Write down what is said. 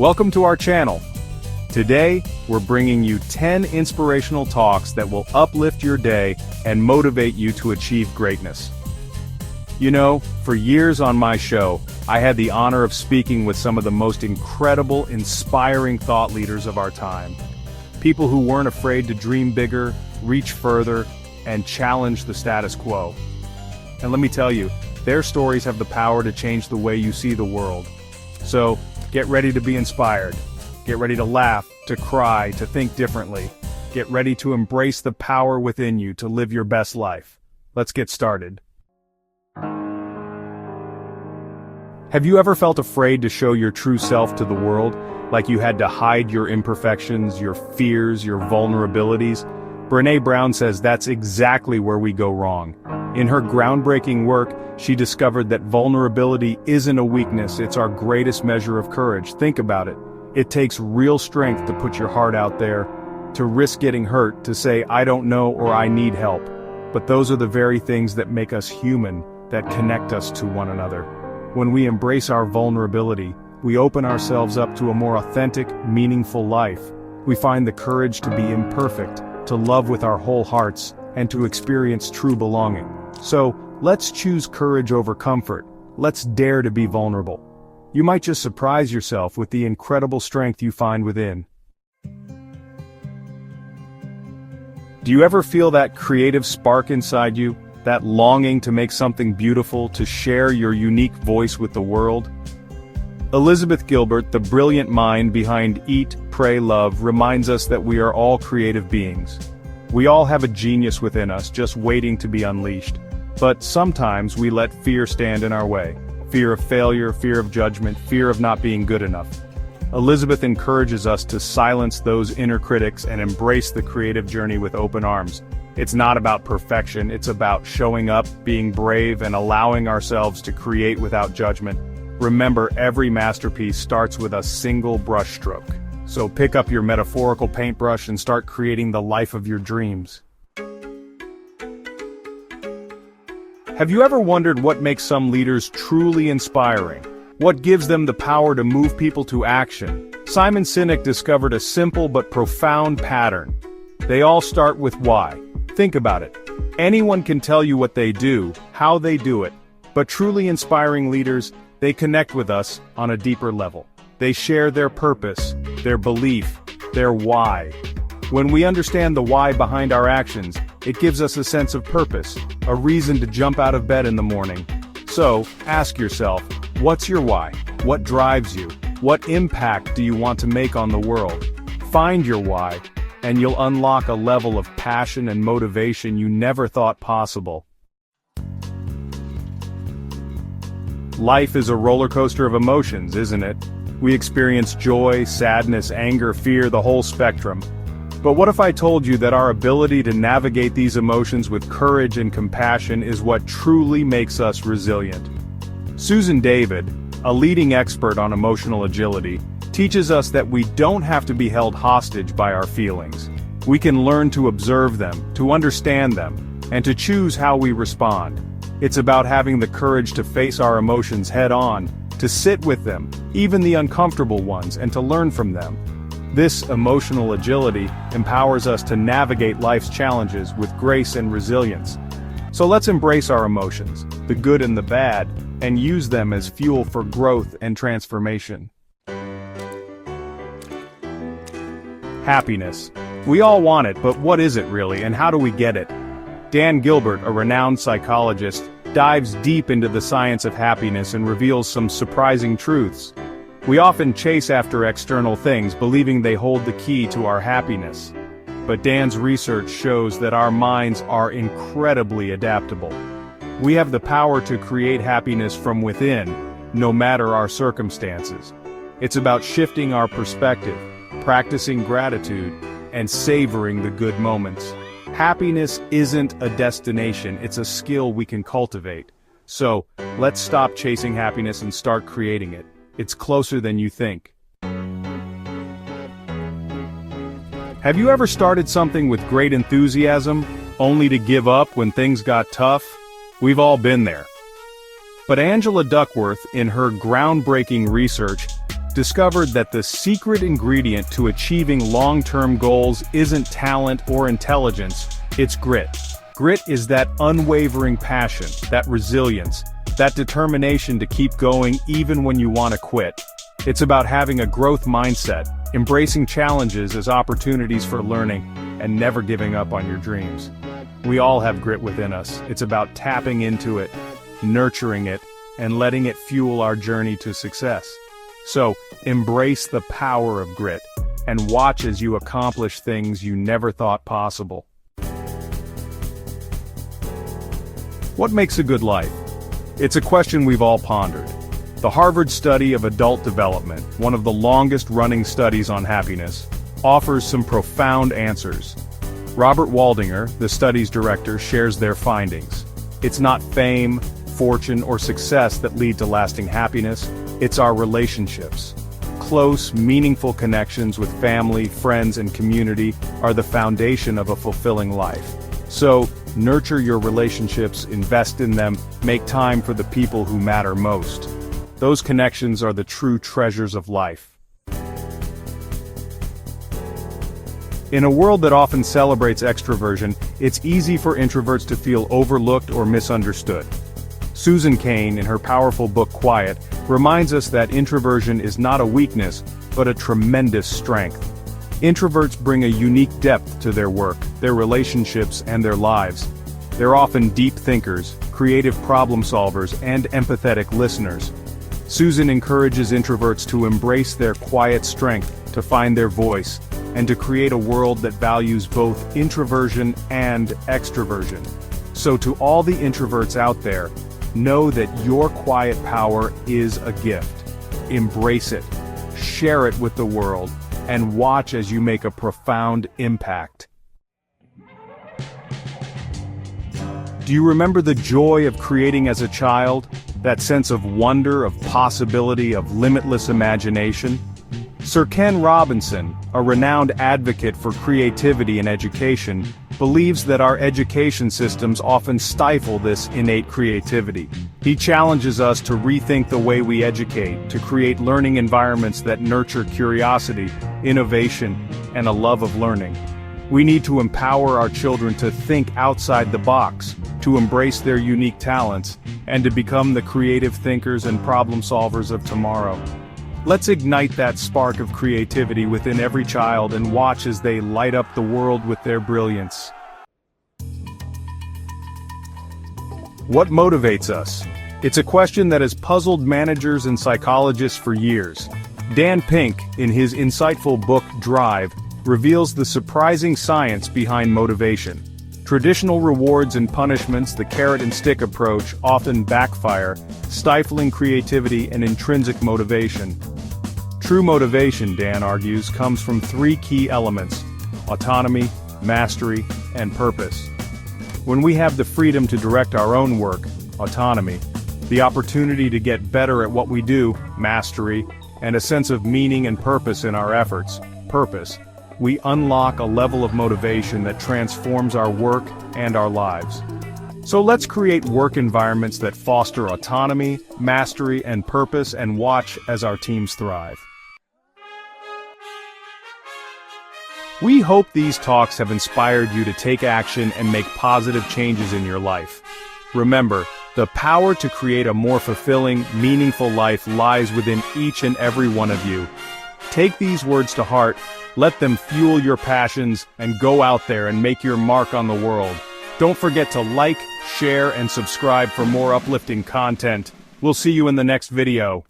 Welcome to our channel. Today, we're bringing you 10 inspirational talks that will uplift your day and motivate you to achieve greatness. You know, for years on my show, I had the honor of speaking with some of the most incredible, inspiring thought leaders of our time. People who weren't afraid to dream bigger, reach further, and challenge the status quo. And let me tell you, their stories have the power to change the way you see the world. So, get ready to be inspired. Get ready to laugh, to cry, to think differently. Get ready to embrace the power within you to live your best life. Let's get started. Have you ever felt afraid to show your true self to the world? Like you had to hide your imperfections, your fears, your vulnerabilities? Brené Brown says that's exactly where we go wrong. In her groundbreaking work, she discovered that vulnerability isn't a weakness, it's our greatest measure of courage. Think about it. It takes real strength to put your heart out there, to risk getting hurt, to say, I don't know or I need help. But those are the very things that make us human, that connect us to one another. When we embrace our vulnerability, we open ourselves up to a more authentic, meaningful life. We find the courage to be imperfect, to love with our whole hearts, and to experience true belonging. So, let's choose courage over comfort. Let's dare to be vulnerable. You might just surprise yourself with the incredible strength you find within. Do you ever feel that creative spark inside you? That longing to make something beautiful, to share your unique voice with the world? Elizabeth Gilbert, the brilliant mind behind Eat, Pray, Love, reminds us that we are all creative beings. We all have a genius within us just waiting to be unleashed. But sometimes we let fear stand in our way. Fear of failure, fear of judgment, fear of not being good enough. Elizabeth encourages us to silence those inner critics and embrace the creative journey with open arms. It's not about perfection, it's about showing up, being brave, and allowing ourselves to create without judgment. Remember, every masterpiece starts with a single brushstroke. So pick up your metaphorical paintbrush and start creating the life of your dreams. Have you ever wondered what makes some leaders truly inspiring? What gives them the power to move people to action? Simon Sinek discovered a simple but profound pattern. They all start with why. Think about it. Anyone can tell you what they do, how they do it, but truly inspiring leaders, they connect with us on a deeper level. They share their purpose, their belief, their why. When we understand the why behind our actions, it gives us a sense of purpose, a reason to jump out of bed in the morning. So, ask yourself, what's your why? What drives you? What impact do you want to make on the world? Find your why, and you'll unlock a level of passion and motivation you never thought possible. Life is a roller coaster of emotions, isn't it? We experience joy, sadness, anger, fear, the whole spectrum. But what if I told you that our ability to navigate these emotions with courage and compassion is what truly makes us resilient? Susan David, a leading expert on emotional agility, teaches us that we don't have to be held hostage by our feelings. We can learn to observe them, to understand them, and to choose how we respond. It's about having the courage to face our emotions head-on, to sit with them, even the uncomfortable ones, and to learn from them. This emotional agility empowers us to navigate life's challenges with grace and resilience. So let's embrace our emotions, the good and the bad, and use them as fuel for growth and transformation. Happiness. We all want it, but what is it really, and how do we get it? Dan Gilbert, a renowned psychologist, dives deep into the science of happiness and reveals some surprising truths. We often chase after external things, believing they hold the key to our happiness. But Dan's research shows that our minds are incredibly adaptable. We have the power to create happiness from within, no matter our circumstances. It's about shifting our perspective, practicing gratitude, and savoring the good moments. Happiness isn't a destination, it's a skill we can cultivate. So, let's stop chasing happiness and start creating it. It's closer than you think. Have you ever started something with great enthusiasm, only to give up when things got tough? We've all been there. But Angela Duckworth, in her groundbreaking research, discovered that the secret ingredient to achieving long-term goals isn't talent or intelligence, it's grit. Grit is that unwavering passion, that resilience, that determination to keep going even when you want to quit. It's about having a growth mindset, embracing challenges as opportunities for learning, and never giving up on your dreams. We all have grit within us. It's about tapping into it, nurturing it, and letting it fuel our journey to success. So, embrace the power of grit, and watch as you accomplish things you never thought possible. What makes a good life? It's a question we've all pondered. The Harvard Study of Adult Development, one of the longest-running studies on happiness, offers some profound answers. Robert Waldinger, the study's director, shares their findings. It's not fame, fortune, or success that lead to lasting happiness, it's our relationships. Close, meaningful connections with family, friends, and community are the foundation of a fulfilling life. So, nurture your relationships, invest in them, make time for the people who matter most. Those connections are the true treasures of life. In a world that often celebrates extroversion, it's easy for introverts to feel overlooked or misunderstood. Susan Cain, in her powerful book Quiet, reminds us that introversion is not a weakness, but a tremendous strength. Introverts bring a unique depth to their work, their relationships, and their lives. They're often deep thinkers, creative problem solvers, and empathetic listeners. Susan encourages introverts to embrace their quiet strength, to find their voice, and to create a world that values both introversion and extroversion. So to all the introverts out there, know that your quiet power is a gift. Embrace it, share it with the world, and watch as you make a profound impact. Do you remember the joy of creating as a child? That sense of wonder, of possibility, of limitless imagination? Sir Ken Robinson, a renowned advocate for creativity in education, believes that our education systems often stifle this innate creativity. He challenges us to rethink the way we educate, to create learning environments that nurture curiosity, innovation, and a love of learning. We need to empower our children to think outside the box, to embrace their unique talents, and to become the creative thinkers and problem solvers of tomorrow. Let's ignite that spark of creativity within every child and watch as they light up the world with their brilliance. What motivates us? It's a question that has puzzled managers and psychologists for years. Dan Pink, in his insightful book Drive, reveals the surprising science behind motivation. Traditional rewards and punishments, the carrot and stick approach, often backfire, stifling creativity and intrinsic motivation. True motivation, Dan argues, comes from three key elements: autonomy, mastery, and purpose. When we have the freedom to direct our own work, autonomy, the opportunity to get better at what we do, mastery, and a sense of meaning and purpose in our efforts, purpose, we unlock a level of motivation that transforms our work and our lives. So let's create work environments that foster autonomy, mastery, and purpose, and watch as our teams thrive. We hope these talks have inspired you to take action and make positive changes in your life. Remember, the power to create a more fulfilling, meaningful life lies within each and every one of you. Take these words to heart, let them fuel your passions, and go out there and make your mark on the world. Don't forget to like, share, and subscribe for more uplifting content. We'll see you in the next video.